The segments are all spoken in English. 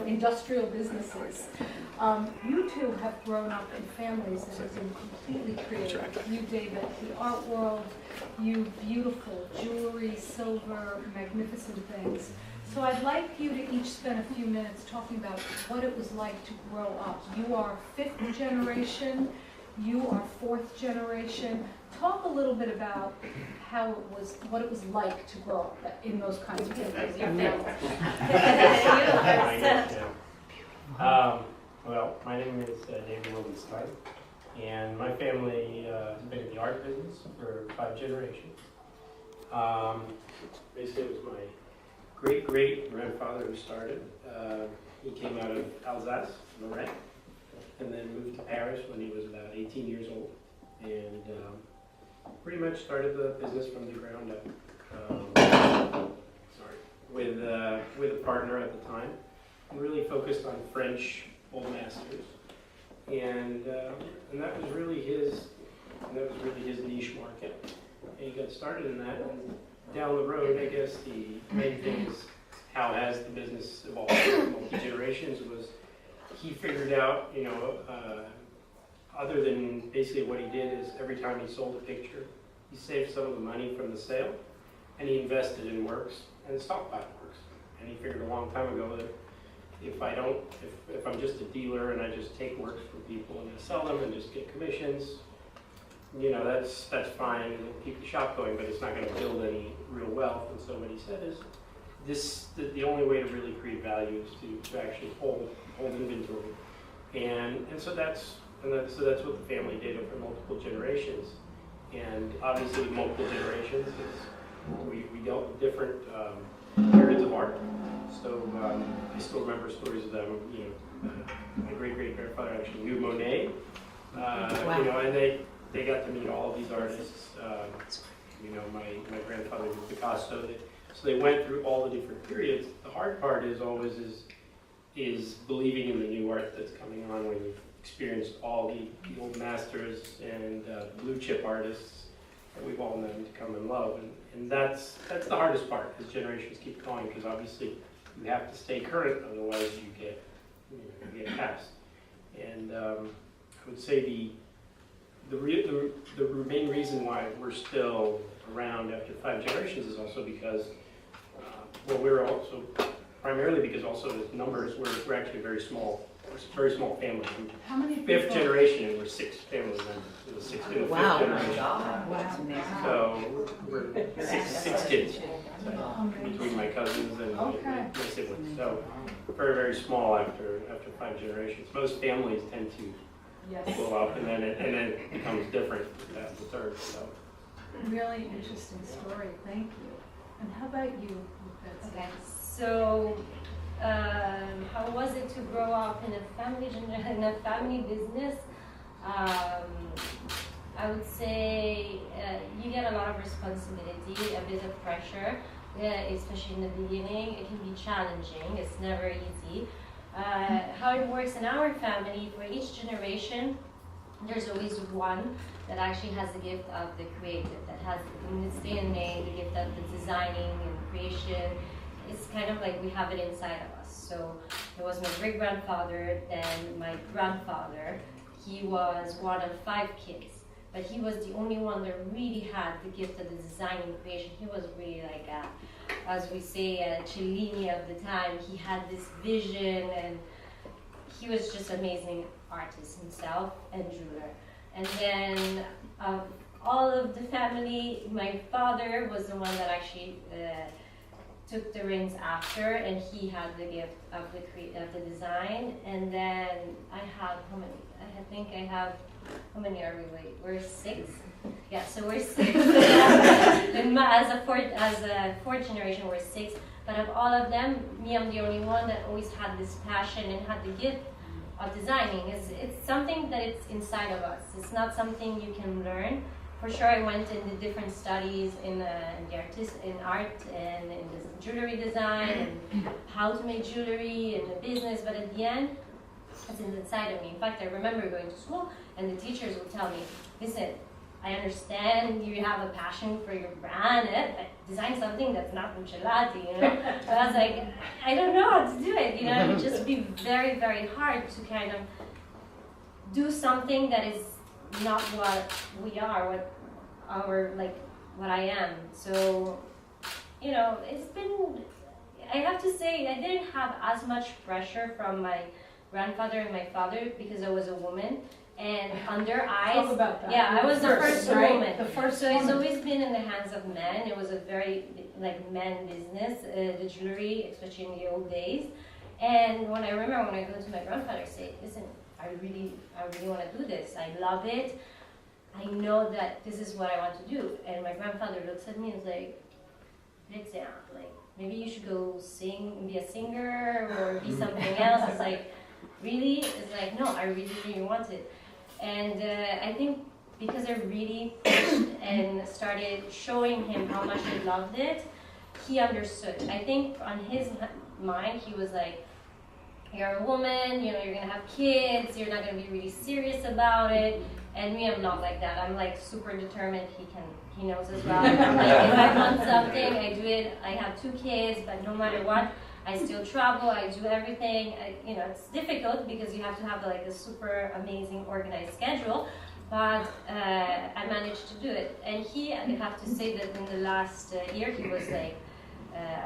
industrial businesses. You two have grown up in families that have been completely creative. You, David, the art world, you beautiful jewelry, silver, magnificent things. So I'd like you to each spend a few minutes talking about what it was like to grow up. You are fifth generation, you are fourth generation. Talk a little bit about what it was like to grow up in those kinds of families. Well, my name is David Wildenstein, and my family has been in the art business for 5 generations. Basically, it was my great-great-grandfather who started. He came out of Alsace, Lorraine, and then moved to Paris when he was about 18 years old, and pretty much started the business from the ground up. With a partner at the time, and really focused on French old masters, and that was really his niche market. And he got started in that, and down the road, I guess the main thing is how has the business evolved over multi-generations was he figured out, other than basically what he did is every time he sold a picture, he saved some of the money from the sale, and he invested in works and stockpiled works. And he figured a long time ago that if I'm just a dealer and I just take works from people and I sell them and just get commissions, that's fine and keep the shop going, but it's not going to build any real wealth. And so what he said is the only way to really create value is to actually hold inventory. And so that's what the family did over multiple generations. And obviously with multiple generations, we dealt with different periods of art. So I still remember stories of them. My great-great-grandfather actually knew Monet. Wow. And they got to meet all of these artists. My grandfather knew Picasso. So they went through all the different periods. The hard part is always is believing in the new art that's coming on when you've experienced all the old masters and blue chip artists that we've all known to come and love. And that's the hardest part as generations keep going, because obviously you have to stay current, otherwise you get past. And I would say the main reason why we're still around after 5 generations is also because, we're also primarily because also the numbers we're actually very small. We're a very small family. How many Fifth people? generation, and we're 6 family members. So the 6th and the 5th generation. Wow. So we're six kids between my cousins and my siblings. So very, very small after 5 generations. Most families tend to blow up, and then it becomes different after the 3rd. So Really interesting story. Thank you. And how about you? Okay, so how was it to grow up in a family business? I would say you get a lot of responsibility, a bit of pressure, especially in the beginning. It can be challenging. It's never easy. How it works in our family, for each generation, there's always one that actually has the gift of the creative, that has in its DNA the gift of the designing and creation. It's kind of like we have it inside of us. So it was my great-grandfather, then my grandfather. He was one of 5 kids, but he was the only one that really had the gift of the design and creation. He was really like, as we say, a Cellini of the time. He had this vision, and he was just an amazing artist himself and jeweler. And then all of the family, my father was the one that actually took the reins after, and he had the gift of the design. And then I have how many? I think I have, how many are we? Wait, we're 6. Yeah, so we're 6. And as a fourth generation, we're 6. But of all of them, me, I'm the only one that always had this passion and had the gift of designing. It's something that it's inside of us. It's not something you can learn. For sure, I went into different studies in art and in jewelry design and how to make jewelry and the business. But at the end, it's inside of me. In fact, I remember going to school and the teachers would tell me, "Listen, I understand you have a passion for your brand, but design something that's not Buccellati, And I was like, I don't know how to do it, would just be very, very hard to kind of do something that is not what we are, what our, like, what I am. So, you know, it's been, I have to say, I didn't have as much pressure from my grandfather and my father because I was a woman. And on their eyes, Talk about that. yeah, I was the first woman. The first So it's woman. always been in the hands of men. It was a very, like, men business, the jewelry, especially in the old days. And when I remember when I go to my grandfather, I say, listen, I really want to do this. I love it. I know that this is what I want to do. And my grandfather looks at me and is like, like, maybe you should go sing, be a singer or be something else. It's like, really? It's like, no, I really want it. And I think because I really pushed and started showing him how much I loved it, he understood. I think on his mind, he was like, you're a woman, you know, you're gonna have kids, you're not gonna be really serious about it. And me, I'm not like that. I'm like super determined. He knows as well. Like, if I want something, I do it. I have 2 kids, but no matter what, I still travel. I do everything. You know, it's difficult because you have to have like a super amazing organized schedule. But I managed to do it. And I have to say that in the last year, he was like,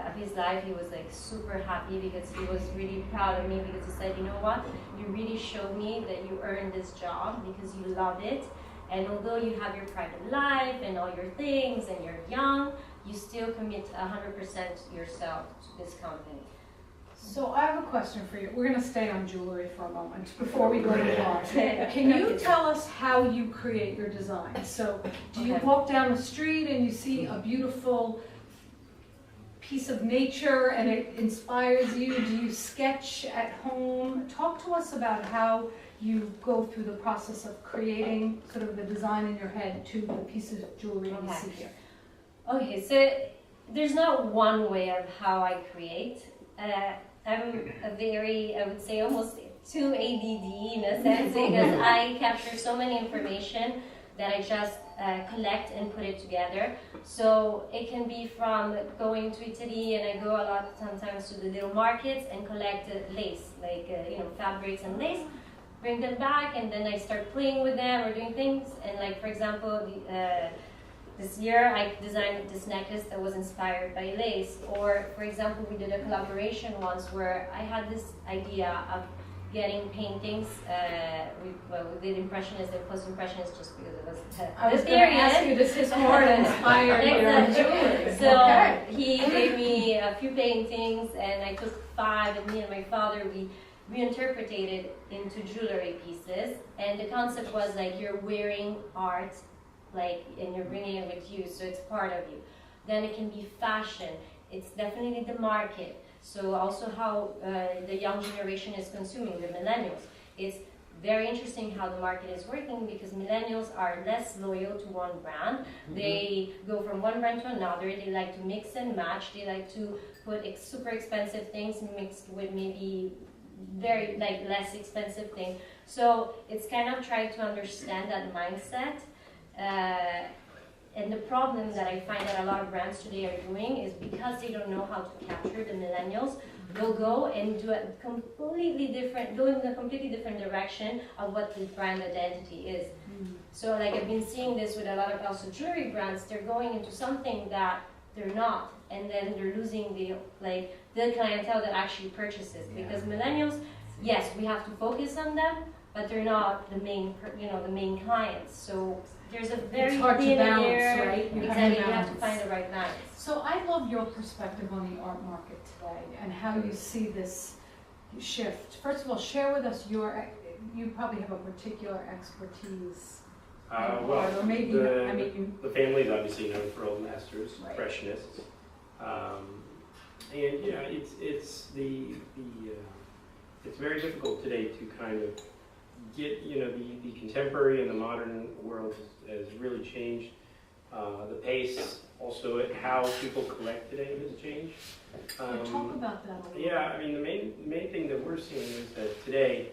of his life, he was like super happy because he was really proud of me because he said, you know what, you really showed me that you earned this job because you love it, and although you have your private life and all your things and you're young, you still commit 100% yourself to this company. So I have a question for you. We're going to stay on jewelry for a moment before we go to art. Okay. Can you tell us how you create your designs? So do you walk down the street and you see a beautiful piece of nature and it inspires you? Do you sketch at home? Talk to us about how you go through the process of creating sort of the design in your head to the pieces of jewelry you see here. Okay, so there's not one way of how I create. I'm a very, I would say, almost too ADD in a sense because I capture so many information that I just collect and put it together. So it can be from going to Italy, and I go a lot sometimes to the little markets and collect lace, like you know, fabrics and lace, bring them back, and then I start playing with them or doing things. And like, for example, this year I designed this necklace that was inspired by lace. Or for example, we did a collaboration once where I had this idea of getting paintings. We did impressionists and post-impressionists just because it was I was going to ask you, does his more inspired your jewelry? So he gave me a few paintings, and I took 5, and me and my father, we reinterpreted it into jewelry pieces. And the concept was like you're wearing art, like, and you're bringing it with you, so it's part of you. Then it can be fashion. It's definitely the market. So also how the young generation is consuming, the millennials. It's very interesting how the market is working because millennials are less loyal to one brand. They go from one brand to another. They like to mix and match. They like to put super expensive things mixed with maybe very like less expensive things. So it's kind of trying to understand that mindset. And the problem that I find that a lot of brands today are doing is because they don't know how to capture the millennials, they'll go and do a completely different, go in a completely different direction of what the brand identity is. So like I've been seeing this with a lot of also jewelry brands, they're going into something that they're not, and then they're losing the clientele that actually purchases. Because millennials, yes, we have to focus on them, but they're not the main, the main clients. So there's a very it's hard to thin balance, air. right? Exactly, you have to find the right balance. So I love your perspective on the art market today and how you see this shift. First of all, share with us you probably have a particular expertise. Or maybe, the family is obviously known for old masters, right. Impressionists, and you know it's very difficult today to kind of get the contemporary and the modern world has really changed. The pace, also how people collect today has changed. Talk about that a little Yeah, I mean the main thing that we're seeing is that today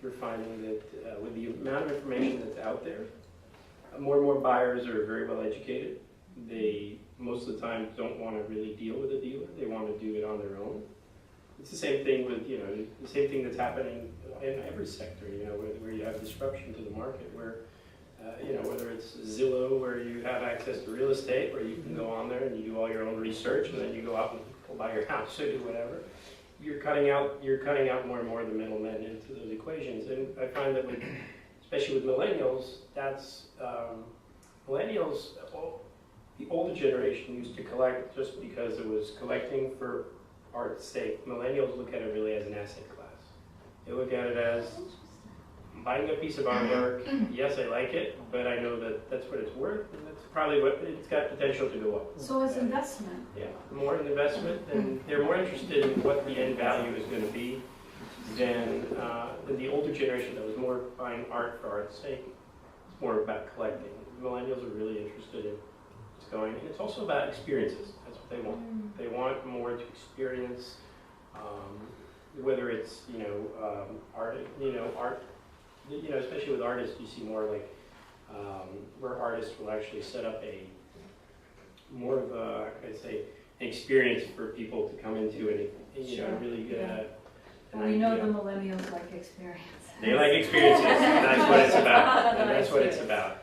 you're finding that with the amount of information that's out there, more and more buyers are very well educated. They most of the time don't want to really deal with a dealer. They want to do it on their own. it's the same thing with, the same thing that's happening in every sector, where you have disruption to the market, where, whether it's Zillow, where you have access to real estate, where you can go on there and you do all your own research, and then you go out and go buy your house or do whatever. You're cutting out more and more of the middlemen into those equations, and I find that especially with millennials, that's millennials. The older generation used to collect just because it was collecting for art's sake. Millennials look at it really as an asset class. They look at it as buying a piece of artwork. Yes, I like it, but I know that that's what it's worth, and that's probably what it's got potential to go up. So as investment. Yeah, more an investment, and they're more interested in what the end value is going to be than the older generation that was more buying art for art's sake. It's more about collecting. Millennials are really interested in what's going, and it's also about experiences. That's what they want. They want more to experience, whether it's art, art. Especially with artists, you see more like where artists will actually set up more of a, I'd say, an experience for people to come into and really get an We know idea. the millennials like experience. They like experiences. That's what it's about. And that's what it's about.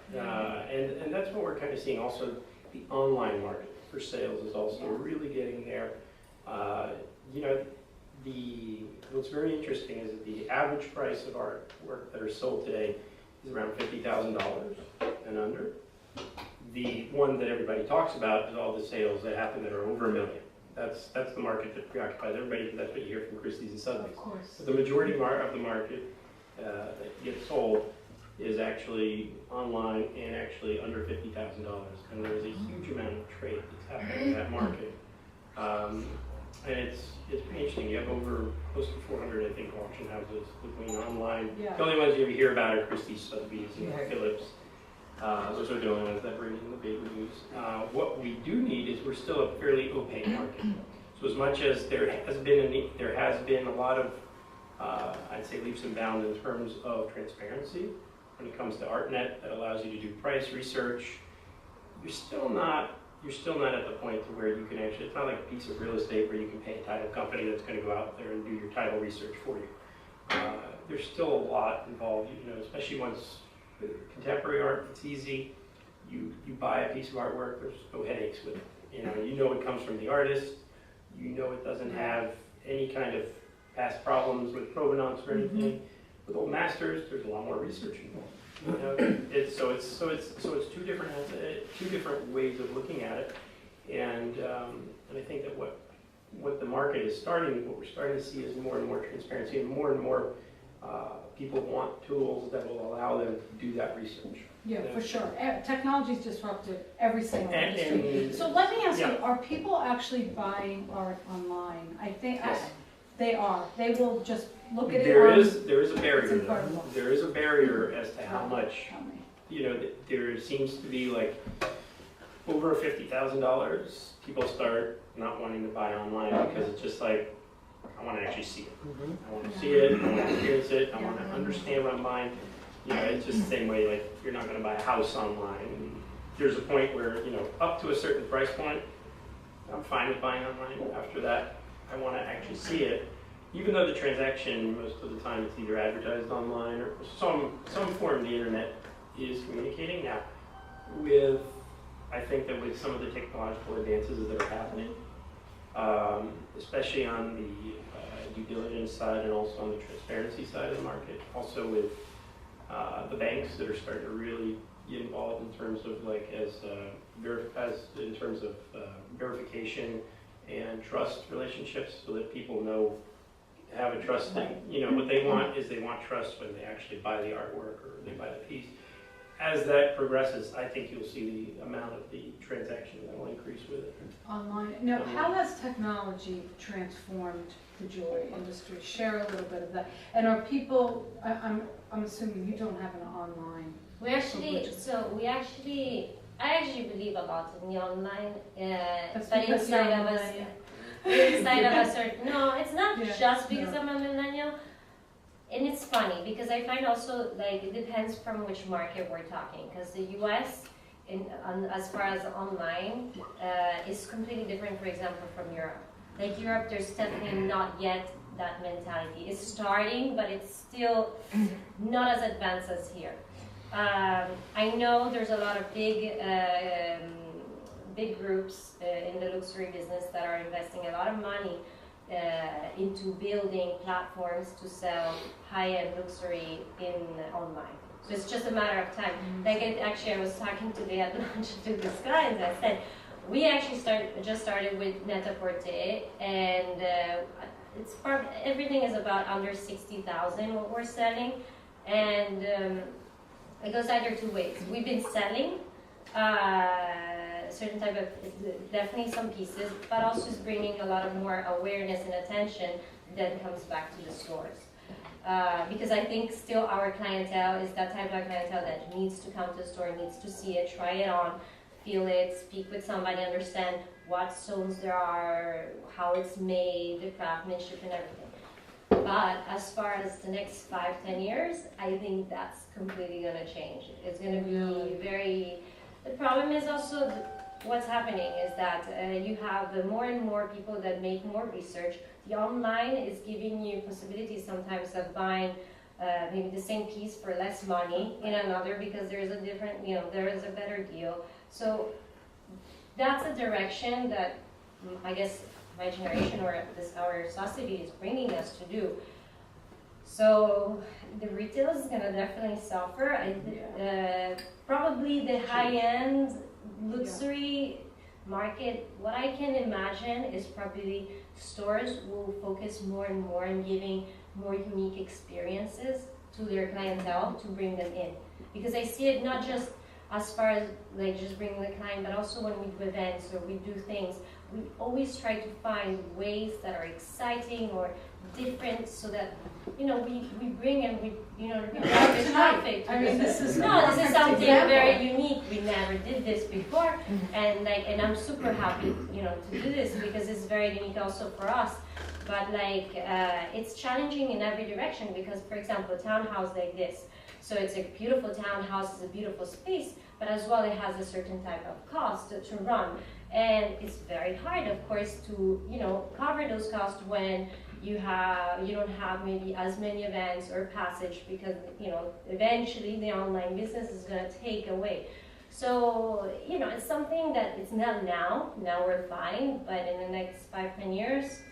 And that's what we're kind of seeing. Also, the online market for sales is also really getting there. What's very interesting is that the average price of artwork that are sold today is around $50,000 and under. The one that everybody talks about is all the sales that happen that are over $1 million. That's the market that preoccupies everybody, because that's what you hear from Christie's and Sotheby's. Of course. But the majority of the market that gets sold is actually online and actually under $50,000. And there's a huge amount of trade that's happening in that market. And it's pretty interesting. You have over close to 400, I think, auction houses between online. Yeah. The only ones you hear about are Christie's, Sotheby's, and Phillips. Those are the only ones that bring in the big news. What we do need is we're still a fairly opaque market. So as much as there has been a lot of, I'd say, leaps and bounds in terms of transparency when it comes to ArtNet that allows you to do price research, you're still not at the point to where you can actually, it's not like a piece of real estate where you can pay a title company that's going to go out there and do your title research for you. There's still a lot involved, especially once contemporary art, it's easy. You buy a piece of artwork, there's no headaches with it. It comes from the artist. It doesn't have any kind of past problems with provenance or anything. With old masters, there's a lot more research involved. It's two different ways of looking at it, and I think that what the market is what we're starting to see is more and more transparency, and more people want tools that will allow them to do that research. Yeah, for sure. Technology's disrupted every single industry. And So let me ask you, are people actually buying art online? I think Yes. they are. They will just look at it There on... is a It's barrier. incredible. There is a barrier as to how much. Tell me. There seems to be like over $50,000. People start not wanting to buy online because it's just like, I want to actually see it. I want to see it. I want to experience it. I want to understand what I'm buying. It's just the same way, like, you're not going to buy a house online. There's a point where, up to a certain price point, I'm fine with buying online. After that, I want to actually see it. Even though the transaction, most of the time, it's either advertised online or some form the internet is communicating. Now, I think that with some of the technological advances that are happening, especially on the due diligence side and also on the transparency side of the market, also with the banks that are starting to really get involved in terms of in terms of verification and trust relationships, so that people have a trust thing. What they want is they want trust when they actually buy the artwork or they buy the piece. As that progresses, I think you'll see the amount of the transaction that will increase with it. Online. Now, how has technology transformed the jewelry industry? Share a little bit of that. And are people, I'm assuming you don't have an online. I actually believe a lot in the online, That's but because inside you're a of us, millennial. inside of a certain, no, it's not Yeah, just because no. I'm a millennial. And it's funny because I find also, like, it depends from which market we're talking, because the US, as far as online, is completely different, for example, from Europe. Like Europe, there's definitely not yet that mentality. It's starting, but it's still not as advanced as here. I know there's a lot of big groups in the luxury business that are investing a lot of money into building platforms to sell high-end luxury online. So it's just a matter of time. Like I was talking today at lunch to this guy, and I said, we actually just started with Net-a-Porter, and everything is about under 60,000 what we're selling, and it goes either two ways. We've been selling certain type of, definitely some pieces, but also is bringing a lot of more awareness and attention that comes back to the stores. Because I think still our clientele is that type of clientele that needs to come to the store, needs to see it, try it on, feel it, speak with somebody, understand what stones there are, how it's made, the craftsmanship and everything. But as far as the next 5-10 years, I think that's completely going to change. It's going to be very... The problem is also what's happening is that you have more and more people that make more research. The online is giving you possibilities sometimes of buying maybe the same piece for less money in another because there is a different, there is a better deal. So that's a direction that I guess my generation or our society is bringing us to do. So the retail is going to definitely suffer. Probably the high-end luxury market, what I can imagine is probably stores will focus more and more on giving more unique experiences to their clientele to bring them in. Because I see it not just as far as like just bringing the client, but also when we do events or we do things, we always try to find ways that are exciting or different so that, we bring and we drive the traffic. I mean, this is something very unique. We never did this before, and I'm super happy, to do this because it's very unique also for us. But it's challenging in every direction because, for example, a townhouse like this. So it's a beautiful townhouse, it's a beautiful space, but as well it has a certain type of cost to run. And it's very hard, of course, to cover those costs when you don't have maybe as many events or passage because eventually the online business is going to take away. So it's something that it's not now we're fine, but in the next 5-10 years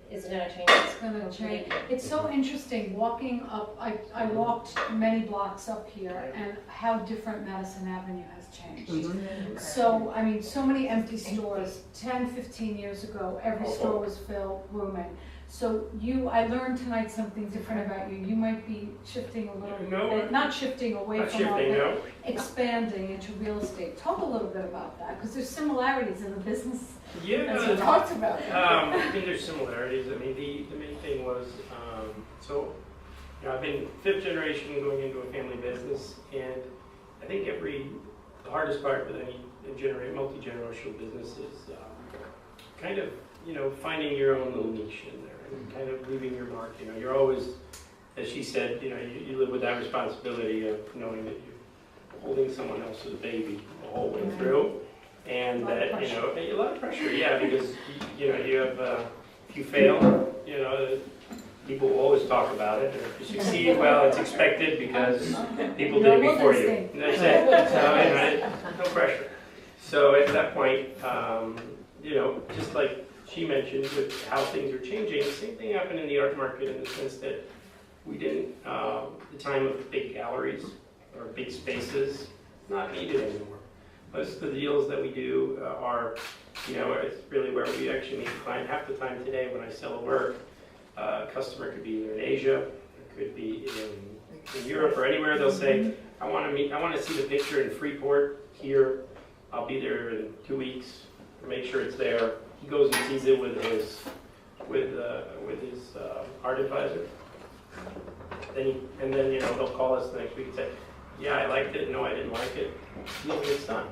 it's going to change. It's going to change. It's so interesting walking up. I walked many blocks up here, and how different Madison Avenue has changed. So, I mean, so many empty stores. 10-15 years ago, every store was filled, booming. So I learned tonight something different about you. You might be shifting a little, not shifting away from all that, expanding into real estate. Talk a little bit about that, because there's similarities in the business. Yeah, as we talked about. I think there's similarities. I mean, the main thing was, I've been 5th generation going into a family business, and I think the hardest part with any multi-generational business is kind of, finding your own little niche in there and kind of leaving your mark. You're always, as she said, you live with that responsibility of knowing that you're holding someone else's baby the whole way through. And that, a lot of pressure, yeah, because, you have, if you fail, people will always talk about it. And if you succeed, well, it's expected because people did it before you. And that's it. So, no pressure. So at that point, just like she mentioned with how things are changing, the same thing happened in the art market in the sense that we didn't, the time of big galleries or big spaces, not needed anymore. Most of the deals that we do are, it's really where we actually meet the client. Half the time today when I sell a work, a customer could be either in Asia, it could be in Europe or anywhere. They'll say, I want to see the picture in Freeport here. I'll be there in 2 weeks. Make sure it's there. He goes and sees it with his art advisor. Then they'll call us the next week and say, yeah, I liked it. No, I didn't like it. Deal gets done.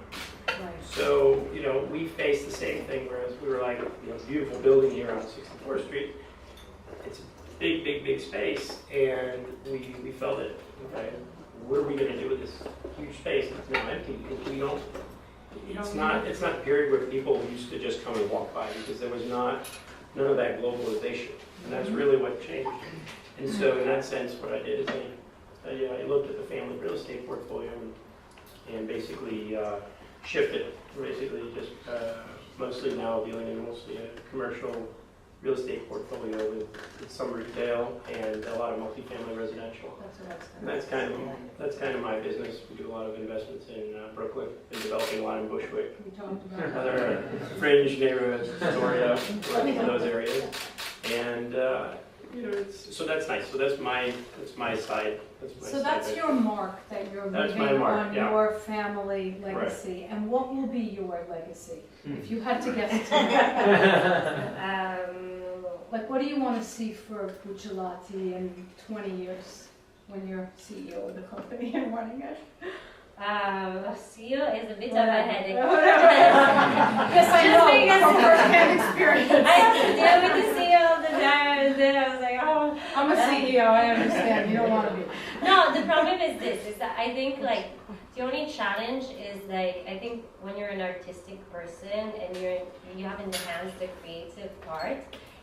Right. So we faced the same thing. Whereas we were like, beautiful building here on 64th Street. It's a big space, and we felt it. Okay, what are we going to do with this huge space? It's now empty because we don't It's not a period where people used to just come and walk by, because there was none of that globalization, and that's really what changed. And so in that sense, what I did is I looked at the family real estate portfolio and basically shifted, basically just mostly now dealing in mostly a commercial real estate portfolio with some retail and a lot of multifamily residential. And that's kind of my business. We do a lot of investments in Brooklyn, and developing a lot in Bushwick, We talked about that. other fringe neighborhoods, Astoria, those areas. And so that's nice. So that's my side. So that's your mark that you're That's leaving my mark, on yeah. your family legacy. And what will be your legacy? If you had to guess it tonight. Like, what do you want to see for Buccellati in 20 years when you're CEO of the company and running it? CEO is a bit of a headache. Yes, I Just know, because- from first-hand experience. I have to deal with the CEO all the time, and then I was like, oh. I'm a CEO, I understand, you don't want to be. No, the problem is this, is that I think like, the only challenge is like, I think when you're an artistic person and you have in the hands the creative part,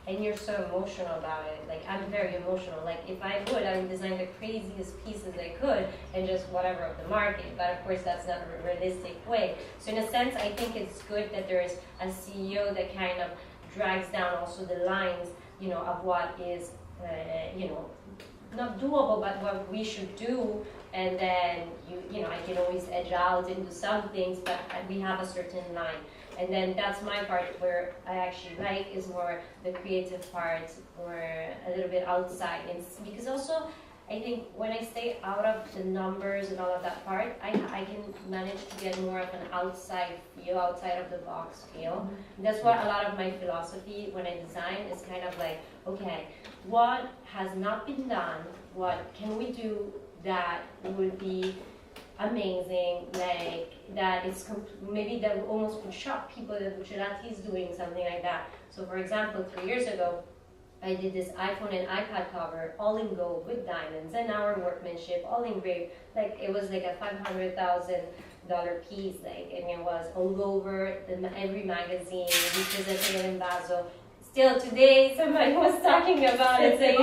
and you're so emotional about it. Like, I'm very emotional. Like, if I would design the craziest pieces I could and just whatever of the market. But of course, that's not a realistic way. So in a sense, I think it's good that there's a CEO that kind of drags down also the lines, of what is, not doable, but what we should do. And then, I can always edge out into some things, but we have a certain line. And then that's my part where I actually like is more the creative part or a little bit outside. And because also I think when I stay out of the numbers and all of that part, I can manage to get more of an outside feel, outside of the box feel. And that's what a lot of my philosophy when I design is kind of like, okay, what has not been done? What can we do that would be amazing, like that it's maybe that almost would shock people that Buccellati is doing something like that. So for example, 3 years ago, I did this iPhone and iPad cover, all in gold with diamonds and our workmanship, all engraved. Like it was like a $500,000 piece, like, and it was all over every magazine. We presented it in Basel. Still today, somebody was talking about it, saying,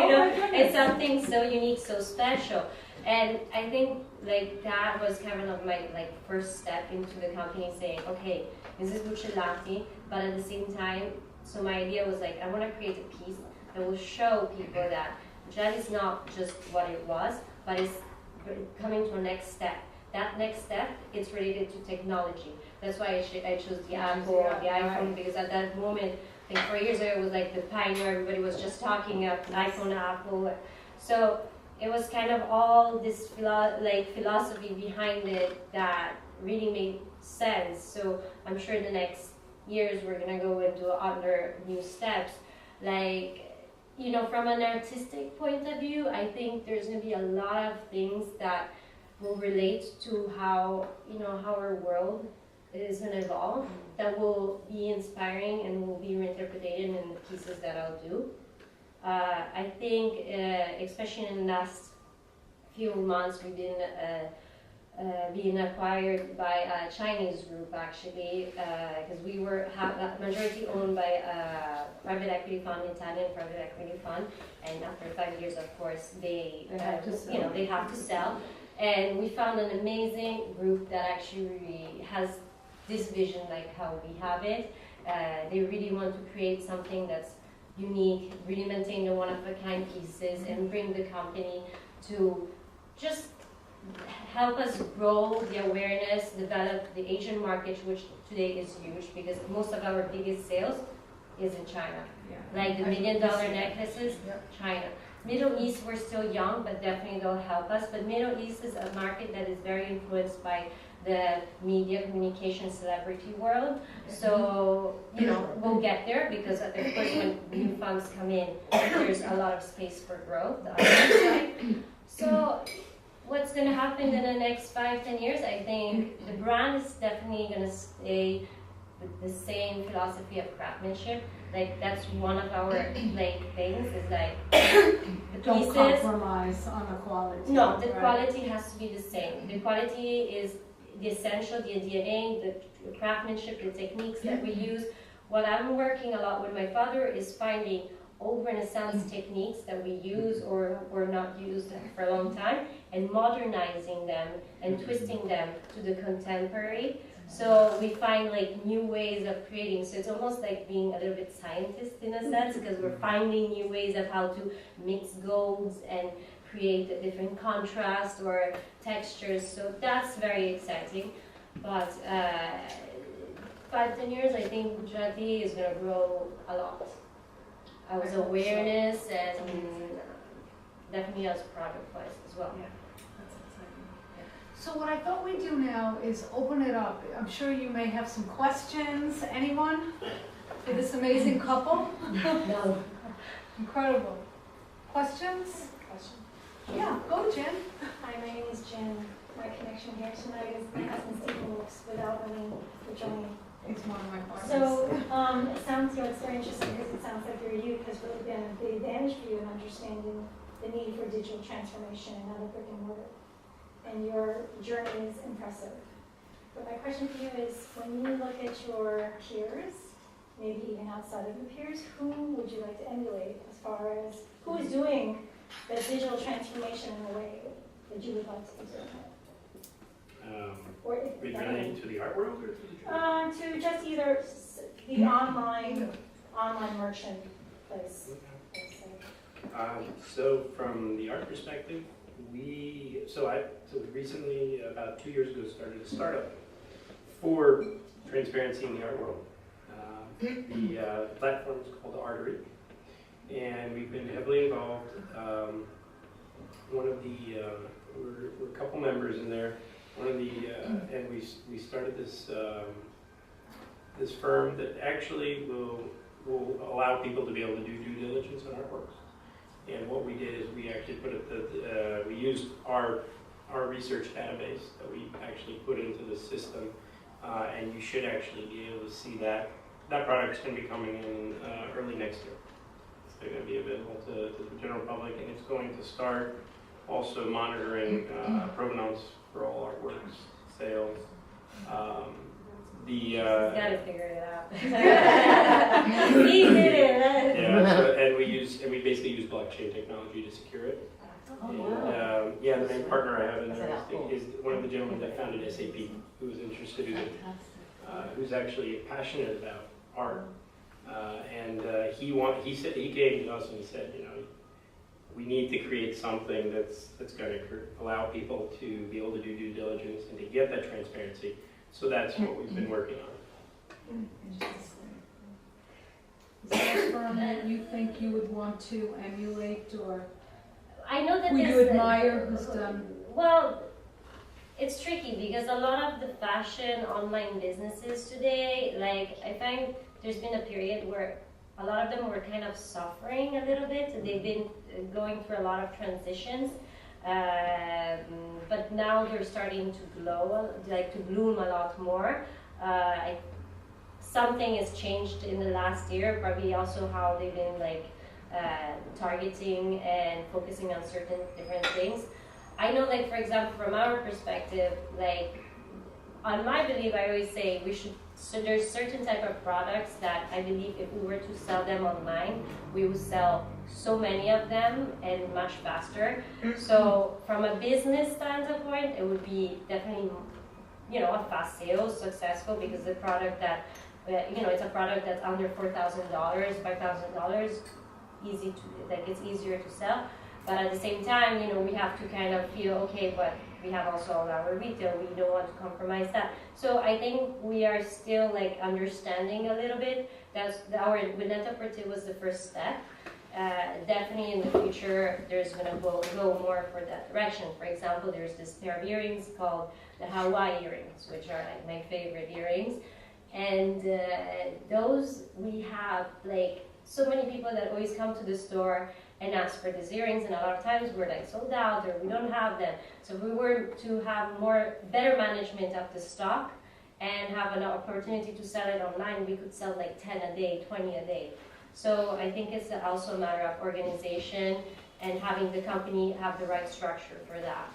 it's something so unique, so special. And I think like that was kind of my first step into the company, saying, okay, this is Buccellati, but at the same time, so my idea was like, I want to create a piece that will show people that Buccellati is not just what it was, but it's coming to a next step. That next step, it's related to technology. That's why I chose the Apple, the iPhone, because at that moment, I think 4 years ago, it was like the pioneer, everybody was just talking of iPhone, Apple. So it was kind of all this philosophy behind it that really made sense. So I'm sure in the next years we're gonna go into other new steps. From an artistic point of view, I think there's gonna be a lot of things that will relate to how our world is gonna evolve, that will be inspiring and will be reinterpreted in the pieces that I'll do. I think, especially in the last few months, we've been being acquired by a Chinese group, actually, because we were majority owned by a private equity fund, Italian private equity fund, and after 5 years, of course, they have to sell. And we found an amazing group that actually has this vision like how we have it. They really want to create something that's unique, really maintain the one-of-a-kind pieces and bring the company to just help us grow the awareness, develop the Asian market, which today is huge because most of our biggest sales is in China. Like the $1 million necklaces, China. Middle East, we're still young, but definitely they'll help us. But Middle East is a market that is very influenced by the media, communication, celebrity world. So, we'll get there because of course when new funds come in, there's a lot of space for growth on that side. So what's going to happen in the next 5-10 years? I think the brand is definitely going to stay with the same philosophy of craftsmanship. Like that's one of our things is like the Don't pieces. compromise on the quality. No, the quality has to be the same. The quality is the essential, the engineering, the craftsmanship, the techniques that we use. What I'm working a lot with my father is finding old Renaissance techniques that we use or were not used for a long time, and modernizing them and twisting them to the contemporary. So we find like new ways of creating. So it's almost like being a little bit scientist in a sense, because we're finding new ways of how to mix golds and create a different contrast or textures. So that's very exciting. But 5-10 years, I think Buccellati is going to grow a lot. As awareness and definitely as product-wise as well. Yeah, that's exciting. So what I thought we'd do now is open it up. I'm sure you may have some questions. Anyone for this amazing couple? No. Incredible. Questions? Yeah, go Jen. Hi, my name is Jen. My connection here tonight is my husband Stephen works without any ByJolyne. It's one of my partners. So it sounds, it's very interesting because it sounds like your youth has really been a big advantage for you in understanding the need for digital transformation and not a brick and mortar. And your journey is impressive. But my question for you is, when you look at your peers, maybe even outside of your peers, who would you like to emulate as far as who is doing the digital transformation in a way that you would like to do? Or if Relating to the art world or to the to just either the online merchant place. So from the art perspective, we recently, about 2 years ago, started a startup for transparency in the art world. The platform is called The Artery, and we've been heavily involved. We're a couple members in there. And we started this this firm that actually will allow people to be able to do due diligence on artworks. And what we did is we actually put it we used our research database that we actually put into the system, and you should actually be able to see that product's going to be coming in early next year. It's going to be available to the general public, and it's going to start also monitoring provenance for all artworks, sales. He's got to figure it out. He did it. Yeah, and we basically use blockchain technology to secure it. Oh, And, wow. yeah, the main partner I have in there is one of the gentlemen that founded SAP, who was interested in it, who's actually passionate about art. He came to us and he said, we need to create something that's going to allow people to be able to do due diligence and to get that transparency. So that's what we've been working on. Is there a firm that you think you would want to emulate, or I know that who you admire who's done? Well, it's tricky because a lot of the fashion online businesses today, like I find there's been a period where a lot of them were kind of suffering a little bit. They've been going through a lot of transitions, but now they're starting to bloom a lot more. Something has changed in the last year, probably also how they've been targeting and focusing on certain different things. I know, for example, from our perspective, on my belief, I always say so there's certain type of products that I believe if we were to sell them online, we would sell so many of them and much faster. So from a business standpoint, it would be definitely, a fast sale, successful, because the product that, it's a product that's under $4,000, $5,000, it's easier to sell. But at the same time, we have to kind of feel, okay, but we have also our retail, we don't want to compromise that. So I think we are still understanding a little bit. Our Net-a-Porter was the first step. Definitely in the future, there's going to go more for that direction. For example, there's this pair of earrings called the Hawaii earrings, which are my favorite earrings. And those, we have so many people that always come to the store and ask for these earrings, and a lot of times we're sold out or we don't have them. So if we were to have better management of the stock and have an opportunity to sell it online, we could sell 10 a day, 20 a day. So I think it's also a matter of organization and having the company have the right structure for that.